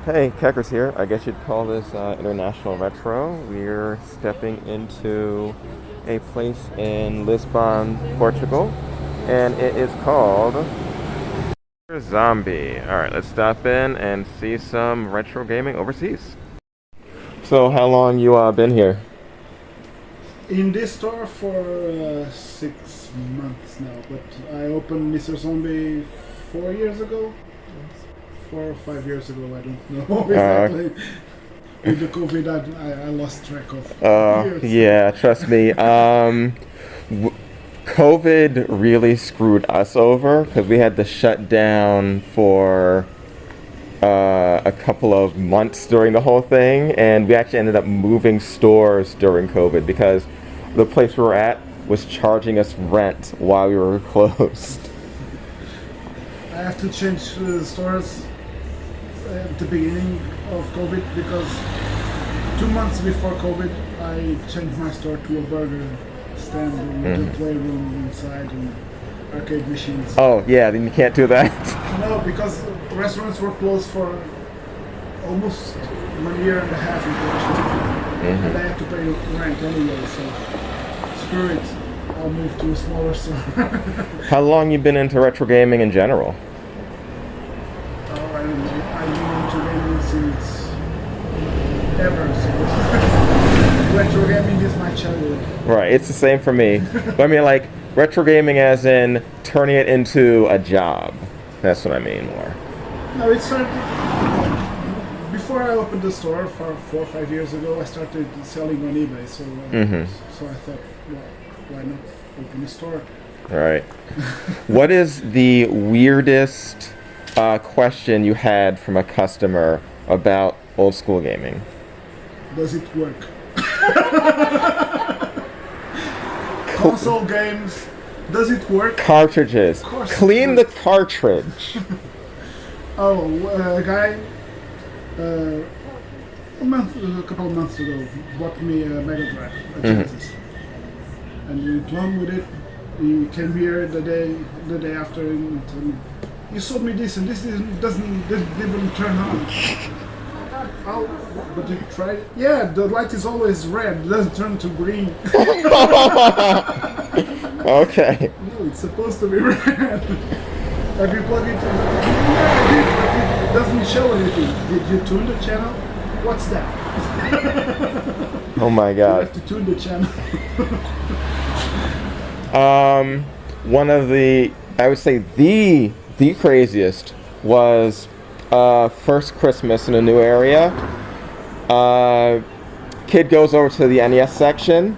Hey, Keckers here. I guess you'd call this International Retro. We're stepping into a place in Lisbon, Portugal, and it is called Zombie. Alright, let's stop in and see some retro gaming overseas. So, how long you been here? In this store for 6 months now, but I opened Mr. Zombie 4 years ago, 4 or 5 years ago. I don't know exactly. With the COVID, I lost track of years. Yeah, trust me. COVID really screwed us over because we had to shut down for a couple of months during the whole thing, and we actually ended up moving stores during COVID because the place we were at was charging us rent while we were closed. I have to change stores at the beginning of COVID because 2 months before COVID, I changed my store to a burger stand with a playroom inside and arcade machines. Oh, yeah, then you can't do that. No, because restaurants were closed for almost 1 year and a half in Portugal, and I had to pay rent anyway. So screw it. I'll move to a smaller store. How long you been into retro gaming in general? I've been into gaming since ever. So retro gaming is my childhood. Right, it's the same for me. But I mean, like, retro gaming as in turning it into a job. That's what I mean more. No, it started before I opened the store 4 or 5 years ago. I started selling on eBay, so I thought, well, why not open a store? Right. What is the weirdest question you had from a customer about old school gaming? Does it work? Console games. Does it work? Cartridges. Of course. Clean the cartridge. Oh, a guy a couple of months ago bought me a Mega Drive, a Genesis, and we went home with it. He came here the day after and told me, "You sold me this, and this doesn't even turn on." Oh, but you tried it? Yeah, the light is always red. It doesn't turn to green. Okay. No, it's supposed to be red. Have you plugged it? Yeah, I did, but it doesn't show anything. Did you tune the channel? What's that? Oh my You god. have to tune the channel. One of the, I would say the craziest was first Christmas in a new area. Kid goes over to the NES section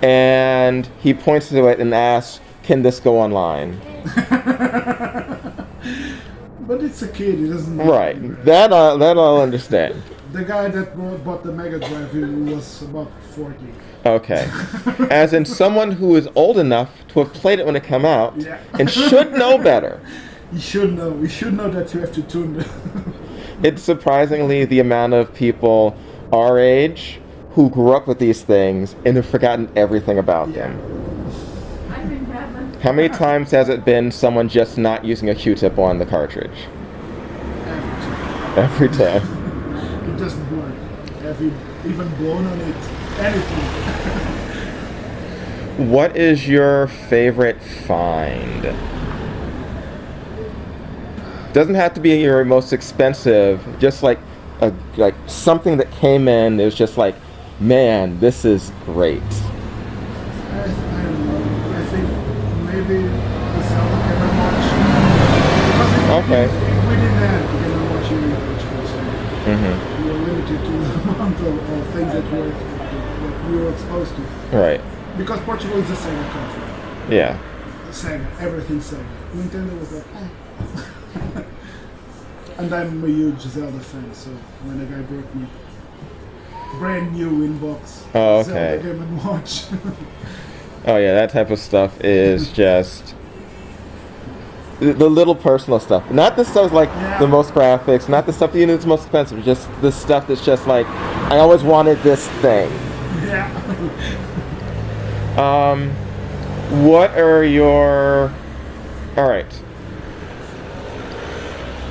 and he points to it and asks, "Can this go online?" But it's a kid. He doesn't know. Right. That I'll understand. The guy that bought the Mega Drive he was about 40. Okay. As in someone who is old enough to have played it when it came out Yeah. and should know better. You should know. We should know that you have to tune the. It's surprisingly the amount of people our age who grew up with these things and have forgotten everything about them. How many times has it been someone just not using a Q-tip on the cartridge? Every time. It doesn't work. Have you even blown on it? Anything? What is your favorite find? Doesn't have to be your most expensive, just like something that came in, it was just like, man, this is great. I don't know. I think maybe the Zelda Game and Watch. Because Okay. we didn't have Game and Watch in Portugal, so we were limited to the amount of things that we were exposed to. Right. Because Portugal is a Sega country. Yeah. Sega, everything's Sega. Nintendo was like, And I'm a huge Zelda fan, so when a guy brought me brand new inbox Oh, Zelda okay. Game and Watch. Oh yeah, that type of stuff is just the little personal stuff. Not the stuff like the most graphics, not the stuff that's most expensive, just the stuff that's just like, I always wanted this thing. Yeah. What are your... Alright.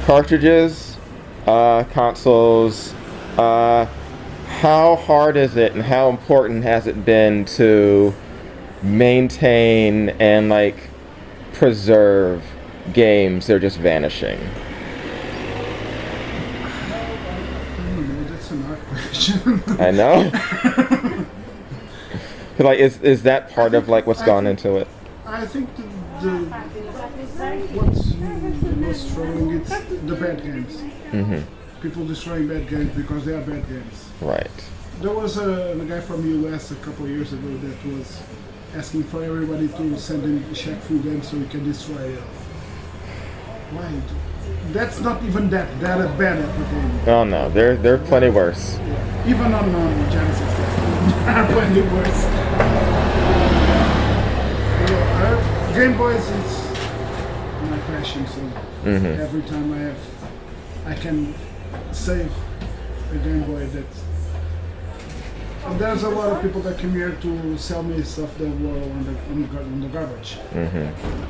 Cartridges, consoles. How hard is it, and how important has it been to maintain and like preserve games that are just vanishing? That's an hard question. I know. Like, is that part of like what's gone into it? I think what's the most troubling is the bad games. Mm-hmm. People destroying bad games because they are bad games. Right. There was a guy from US a couple of years ago that was asking for everybody to send him check full games so he can destroy it. Why? That's not even that bad at the game. Oh no, they're plenty worse. Yeah. Even on Genesis, that's plenty worse. Game Boys is my passion, so every time I can save a Game Boy. And there's a lot of people that come here to sell me stuff that were on the garbage,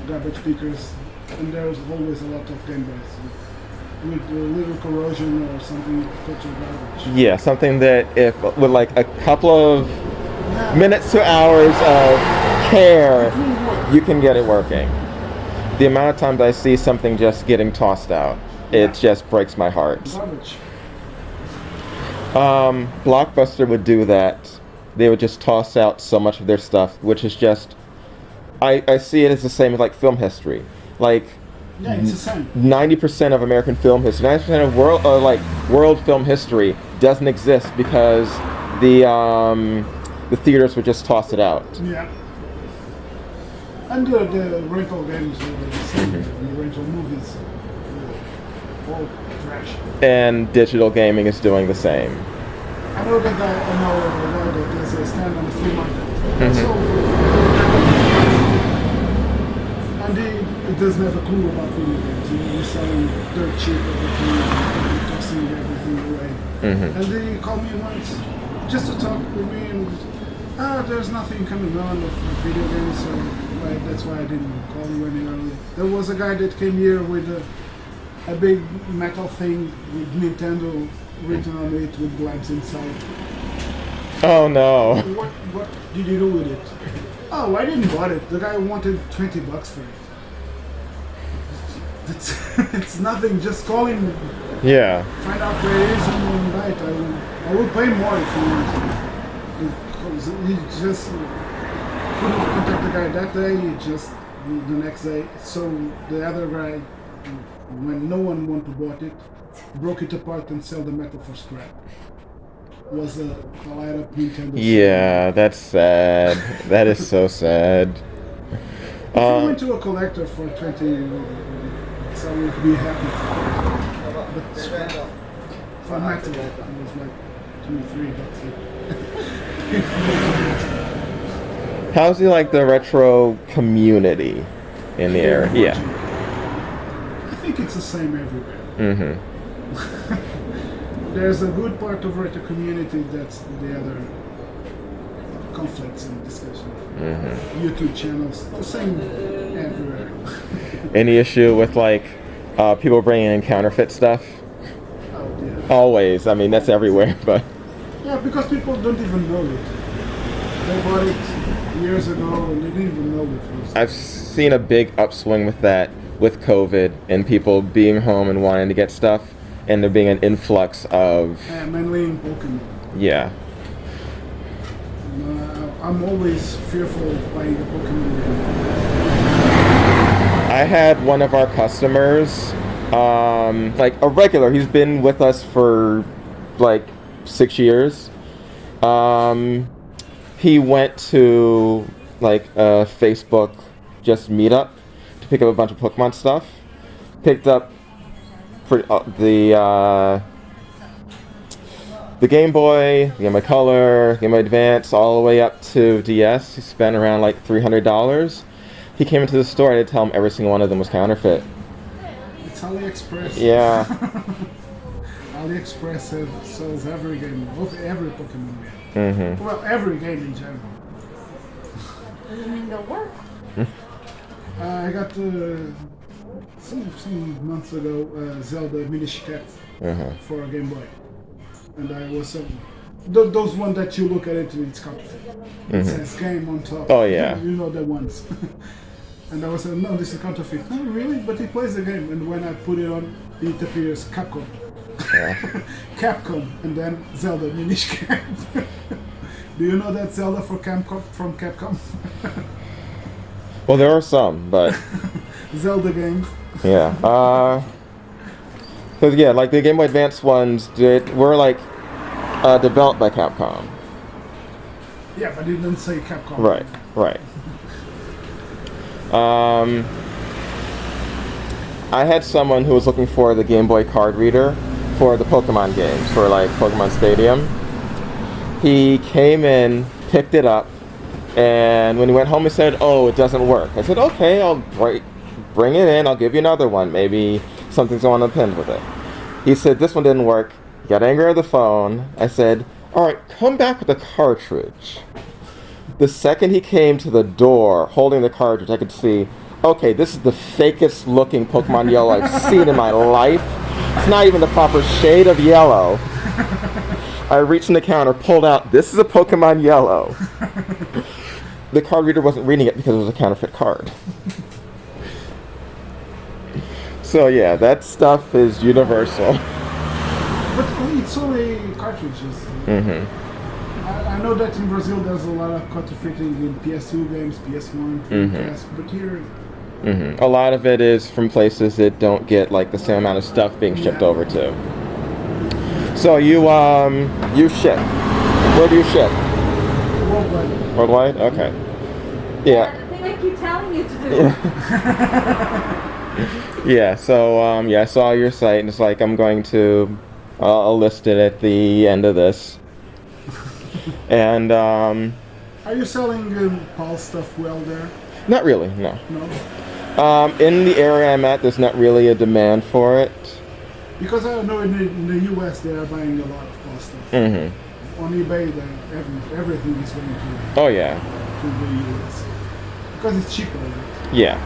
garbage pickers, and there's always a lot of Game Boys with a little corrosion or something you put to garbage. Yeah, something that if with like a couple of minutes to hours of care, you can get it working. The amount of times I see something just getting tossed out, it just breaks my heart. Garbage. Blockbuster would do that. They would just toss out so much of their stuff, which is just, I see it as the same as like film history. Like, Yeah, it's the same. 90% of American film history, 90% of world film history doesn't exist because the theaters would just toss it out. Yeah. And the rental games are the same, and the rental movies, all trash. And digital gaming is doing the same. I know the guy that does a stand on the flea market. So, and he doesn't have a clue about video games. He's selling dirt cheap everything, and tossing everything away. And he called me once just to talk with me, and there's nothing coming on with video games, so that's why I didn't call you any earlier. There was a guy that came here with a big metal thing with Nintendo written on it with blanks inside. Oh no. What did you do with it? Oh, I didn't bought it. The guy wanted $20 for it. It's nothing. Just call him. Yeah. Find out where it is and buy it. I will pay more if you want to. Because he just couldn't contact the guy that day. He just the next day. So the other guy, when no one wanted to bought it, broke it apart and sell the metal for scrap. Was a light up Nintendo. Yeah, that's sad. That is so sad. If you went to a collector for 20, so I would be happy for it. But for metal, it was like $2-3. How's he like the retro community in the area? Yeah. I think it's the same everywhere. There's a good part of retro community that's the other conflicts and discussion. YouTube channels, the same everywhere. Any issue with like people bringing in counterfeit stuff? Oh, yeah. Always. I mean, that's everywhere, but Yeah, because people don't even know it. They bought it years ago and they didn't even know it was. I've seen a big upswing with that with COVID and people being home and wanting to get stuff, and there being an influx of Mainly in Pokemon. yeah. I'm always fearful of buying a Pokemon game. I had one of our customers, like a regular. He's been with us for like 6 years. He went to like a Facebook just meetup to pick up a bunch of Pokemon stuff. Picked up the Game Boy, Game Boy Color, Game Boy Advance, all the way up to DS. He spent around like $300. He came into the store, I had to tell him every single one of them was counterfeit. It's AliExpress. Yeah. AliExpress sells every game, every Pokemon game. Well, every game in general. Doesn't mean they'll work. I got some months ago Zelda Minish Cap for a Game Boy, and I was those ones that you look at it, it's counterfeit. It says game on top. Oh, yeah. You know the ones. And I was saying, no, this is counterfeit. Oh, really? But he plays the game. And when I put it on, it appears Capcom. Yeah. Capcom, and then Zelda Minish Cap. Do you know that Zelda from Capcom? Well, there are some, but Zelda games. yeah. Cause yeah, like the Game Boy Advance ones were like developed by Capcom. Yeah, but it didn't say Capcom. Right. Right. I had someone who was looking for the Game Boy card reader for the Pokemon games, for like Pokemon Stadium. He came in, picked it up, and when he went home he said, "Oh, it doesn't work." I said, "Okay, I'll bring it in, I'll give you another one. Maybe something's on the pin with it." He said, "This one didn't work." He got angry at the phone. I said, "All right, come back with the cartridge." The second he came to the door holding the cartridge, I could see, okay, this is the fakest looking Pokemon Yellow I've seen in my life. It's not even the proper shade of yellow. I reached in the counter, pulled out, this is a Pokemon Yellow. The card reader wasn't reading it because it was a counterfeit card. So yeah, that stuff is universal. But it's only cartridges. I know that in Brazil there's a lot of counterfeiting in PS2 games, PS1, PS, but here... A lot of it is from places that don't get like the same amount of stuff being shipped over to. So you ship. Where do you ship? Worldwide. Worldwide? Okay. Yeah. The thing I keep telling you to do. Yeah, so yeah, I saw your site and it's like I'm going to I'll list it at the end of this. And Are you selling PAL stuff well there? not really, no. No? In the area I'm at, there's not really a demand for it. Because I know in the US they are buying a lot of PAL stuff. On eBay, everything is going Oh yeah. to the US. Because it's cheaper, right? Yeah.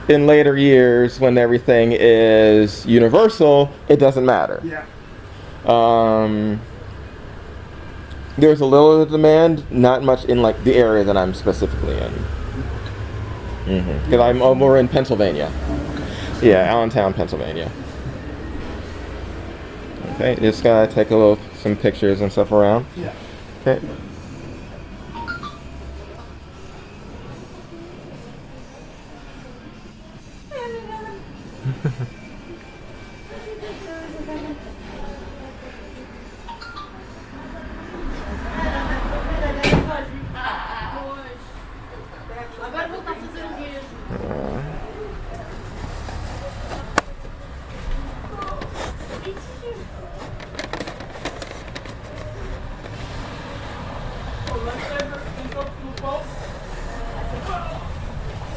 In later years, when everything is universal, it doesn't matter. Yeah. There's a little demand, not much in like the area that I'm specifically in. Because I'm over in Pennsylvania. Yeah, Allentown, Pennsylvania. Okay, just gotta take some pictures and stuff around. Yeah. Okay. Agora vou estar fazendo o mesmo.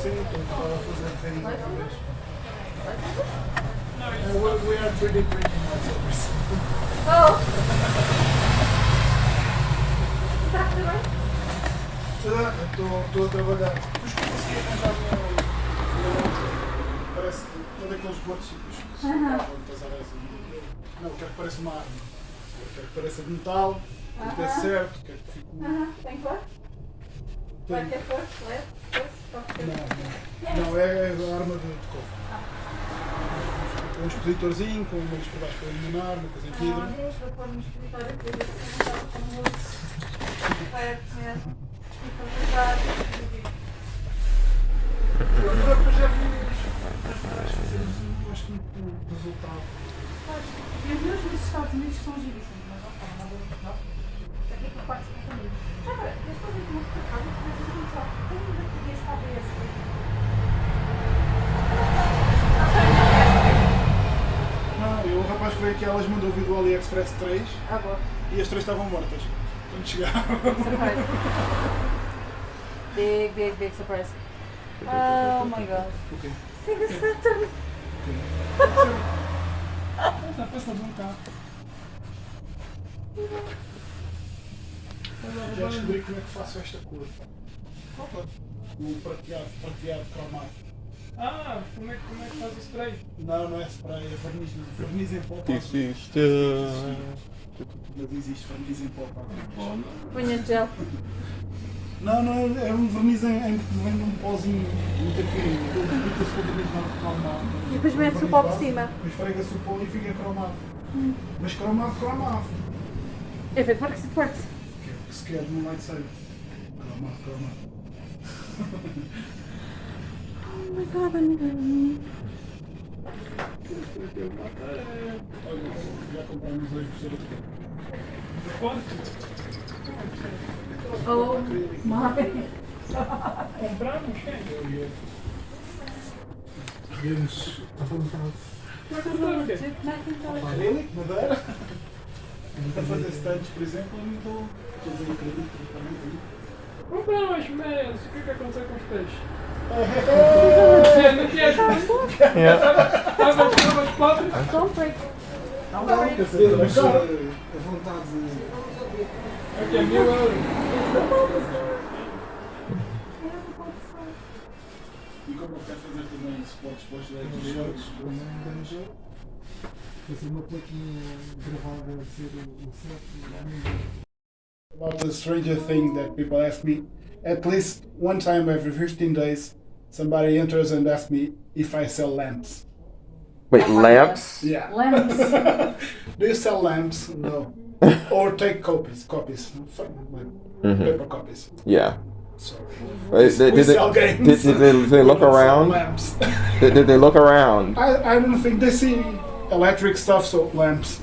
Sim, estava a fazer treino. We are 3D printing lightsabers. Oh! Está tudo bem? Estou a trabalhar. Mas consegui arranjar parece um daqueles botes que se não, quero que pareça uma arma. Quero que pareça de metal, quero que dê certo, quero que fique. Tem cor? Vai ter cor? LED? Não, é a arma de couro. Com um expositorzinho, com uma luz por baixo para iluminar, uma coisa em vidro. Vou pôr no escritório aqui, ver se não estava com luz. Vai mesmo. E aproveitar. Eu já vi acho que o resultado. E os meus nos Estados Unidos são giríssimos, mas não estão na boa de Portugal. Aqui por parte da família. Já agora, eu estou a ver muito por cá, mas a gente só tem ainda português para abrir esse livro. Não, o rapaz que veio aqui, elas mandou vir do AliExpress 3 Boa. e as 3 estavam mortas. Quando chegaram. Surprise. Big surprise. Oh my god. Ok. Sega Saturn. Já passa de um carro. Já descobri como é que faço esta cor. Um prateado cromático. Ah, como é que faz isso para aí? Não, não é spray, é verniz em pó. Existe. Mas existe verniz em pó. Punha de gel. Não, não, é um verniz vem num pozinho muito fininho. Aquilo que fica-se com o verniz normal. E depois mete-se o pó por cima. Esfrega-se o pó e fica cromado. Mas cromado. É feito para que se forte. Que se quer no lightsaber. Cromado. Oh my god, amiga. Olha, já compramos hoje por ser Pode? Oh my. Compramos? Quem? Temos à vontade. Macintosh. Acrílico, madeira. Para fazer stands, por exemplo, eu não estou a fazer acrílico também. Compramos, mas o que aconteceu com os peixes? Não tinha Estavas pobre? Comprei. Quer dizer, mas a vontade Aqui é 1000 euros. e como eu quero fazer também spots para os shows, fazer uma plaquinha gravada a dizer o certo. About the stranger thing that people ask me, at least one time every 15 days, somebody enters and asks me if I sell lamps. Wait, lamps? Yeah. Lamps. Do you sell lamps? No. Or take copies, Mhm. paper copies. Yeah. So Wait, we sell games. Did they look We don't sell around? lamps. Did they look around? I don't think they see electric stuff, so lamps.